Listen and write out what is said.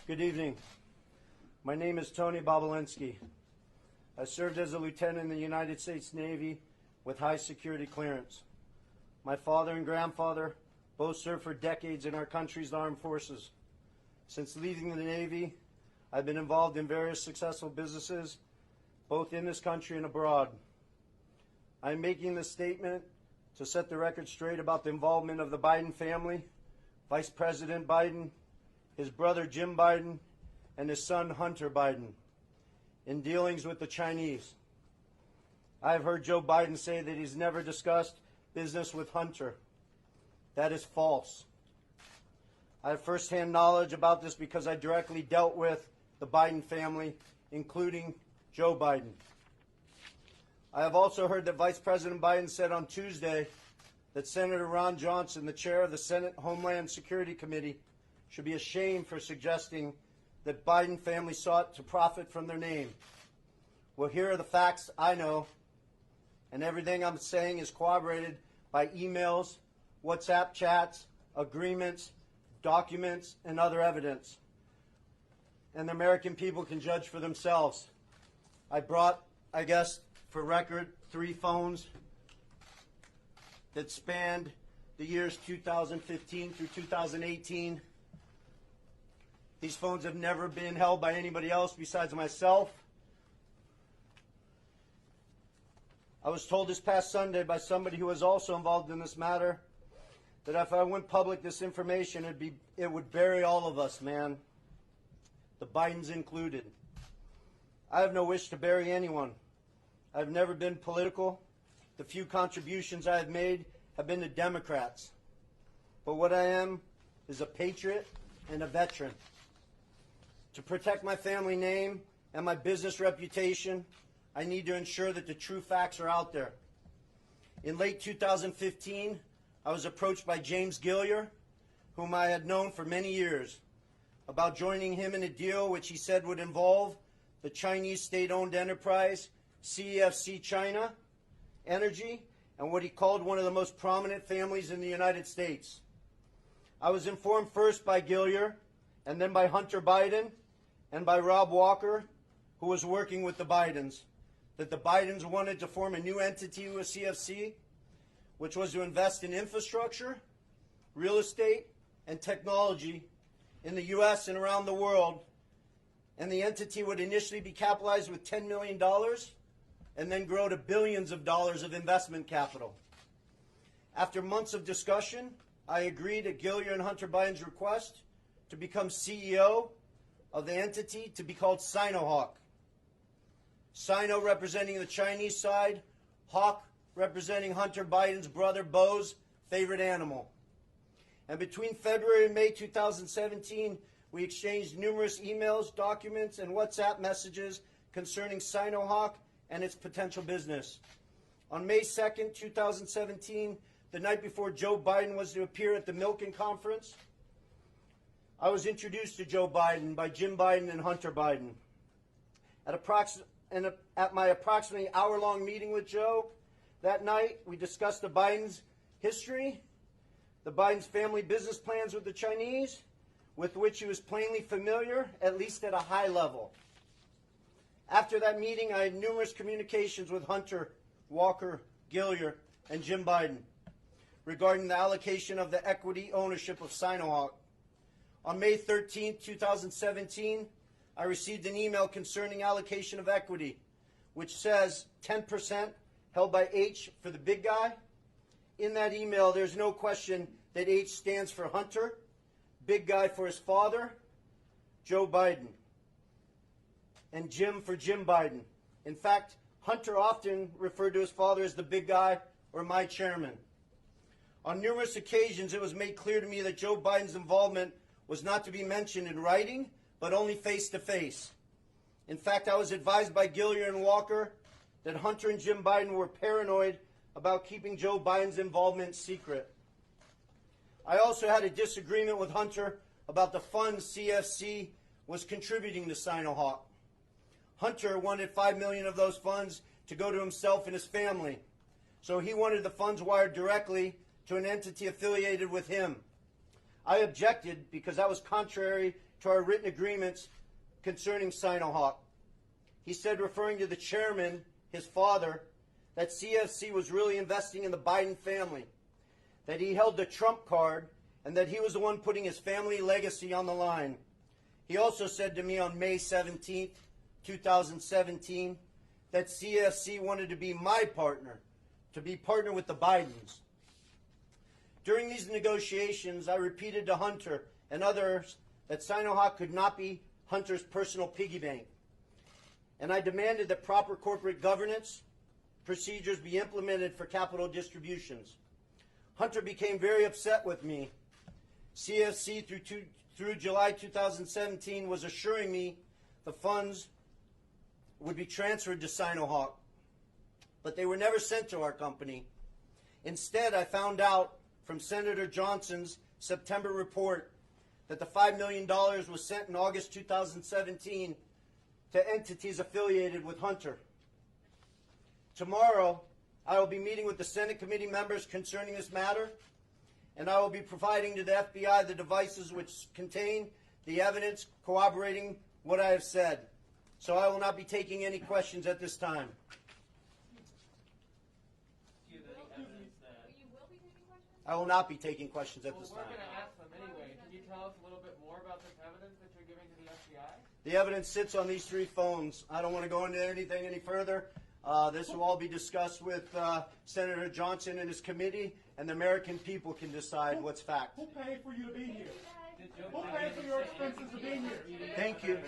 Good evening. My name is Tony Bobulinski. I served as a lieutenant in the United States Navy with high security clearance. My father and grandfather both served for decades in our country's armed forces. Since leaving the Navy, I've been involved in various successful businesses, both in this country and abroad. I'm making this statement to set the record straight about the involvement of the Biden family, Vice President Biden, his brother Jim Biden, and his son Hunter Biden in dealings with the Chinese. I have heard Joe Biden say that he's never discussed business with Hunter. That is false. I have firsthand knowledge about this because I directly dealt with the Biden family, including Joe Biden. I have also heard that Vice President Biden said on Tuesday that Senator Ron Johnson, the chair of the Senate Homeland Security Committee, should be ashamed for suggesting that Biden family sought to profit from their name. Well, here are the facts I know, and everything I'm saying is corroborated by emails, WhatsApp chats, agreements, documents, and other evidence. And the American people can judge for themselves. I brought, I guess, for record, 3 phones that spanned the years 2015 through 2018. These phones have never been held by anybody else besides myself. I was told this past Sunday by somebody who was also involved in this matter that if I went public this information, it would bury all of us, man. The Bidens included. I have no wish to bury anyone. I've never been political. The few contributions I have made have been to Democrats. But what I am is a patriot and a veteran. To protect my family name and my business reputation, I need to ensure that the true facts are out there. In late 2015, I was approached by James Gilliar, whom I had known for many years, about joining him in a deal which he said would involve the Chinese state-owned enterprise CEFC China Energy and what he called one of the most prominent families in the United States. I was informed first by Gilliar and then by Hunter Biden and by Rob Walker, who was working with the Bidens, that the Bidens wanted to form a new entity with CFC, which was to invest in infrastructure, real estate, and technology in the U.S. and around the world. And the entity would initially be capitalized with $10 million and then grow to billions of dollars of investment capital. After months of discussion, I agreed at Gilliar and Hunter Biden's request to become CEO of the entity to be called Sinohawk. Sino representing the Chinese side, Hawk representing Hunter Biden's brother Beau's favorite animal. And between February and May 2017, we exchanged numerous emails, documents, and WhatsApp messages concerning Sinohawk and its potential business. On May 2nd, 2017, the night before Joe Biden was to appear at the Milken Conference, I was introduced to Joe Biden by Jim Biden and Hunter Biden. At my approximately hour-long meeting with Joe that night, we discussed the Biden's history, the Biden's family business plans with the Chinese, with which he was plainly familiar, at least at a high level. After that meeting, I had numerous communications with Hunter, Walker, Gilliar, and Jim Biden regarding the allocation of the equity ownership of Sinohawk. On May 13, 2017, I received an email concerning allocation of equity, which says 10% held by H for the big guy. In that email, there's no question that H stands for Hunter, big guy for his father, Joe Biden, and Jim for Jim Biden. In fact, Hunter often referred to his father as the big guy or my chairman. On numerous occasions, it was made clear to me that Joe Biden's involvement was not to be mentioned in writing, but only face-to-face. In fact, I was advised by Gilliar and Walker that Hunter and Jim Biden were paranoid about keeping Joe Biden's involvement secret. I also had a disagreement with Hunter about the funds CFC was contributing to Sinohawk. Hunter wanted $5 million of those funds to go to himself and his family, so he wanted the funds wired directly to an entity affiliated with him. I objected because that was contrary to our written agreements concerning Sinohawk. He said, referring to the chairman, his father, that CFC was really investing in the Biden family, that he held the Trump card, and that he was the one putting his family legacy on the line. He also said to me on May 17th, 2017, that CFC wanted to be my partner, to be partner with the Bidens. During these negotiations, I repeated to Hunter and others that Sinohawk could not be Hunter's personal piggy bank. And I demanded that proper corporate governance procedures be implemented for capital distributions. Hunter became very upset with me. CFC through July 2017 was assuring me the funds would be transferred to Sinohawk, but they were never sent to our company. Instead, I found out from Senator Johnson's September report that the $5 million was sent in August 2017 to entities affiliated with Hunter. Tomorrow, I will be meeting with the Senate committee members concerning this matter, and I will be providing to the FBI the devices which contain the evidence corroborating what I have said. So I will not be taking any questions at this time. Do you have any evidence that... You will be taking questions? I will not be taking questions at this Well, we're time. going to ask them anyway. Can you tell us a little bit more about this evidence that you're giving to the FBI? The evidence sits on these 3 phones. I don't want to go into anything any further. This will all be discussed with Senator Johnson and his committee, and the American people can decide what's fact. Who paid for you to be here? Did Joe Who Biden paid for your expenses to be here? Thank you.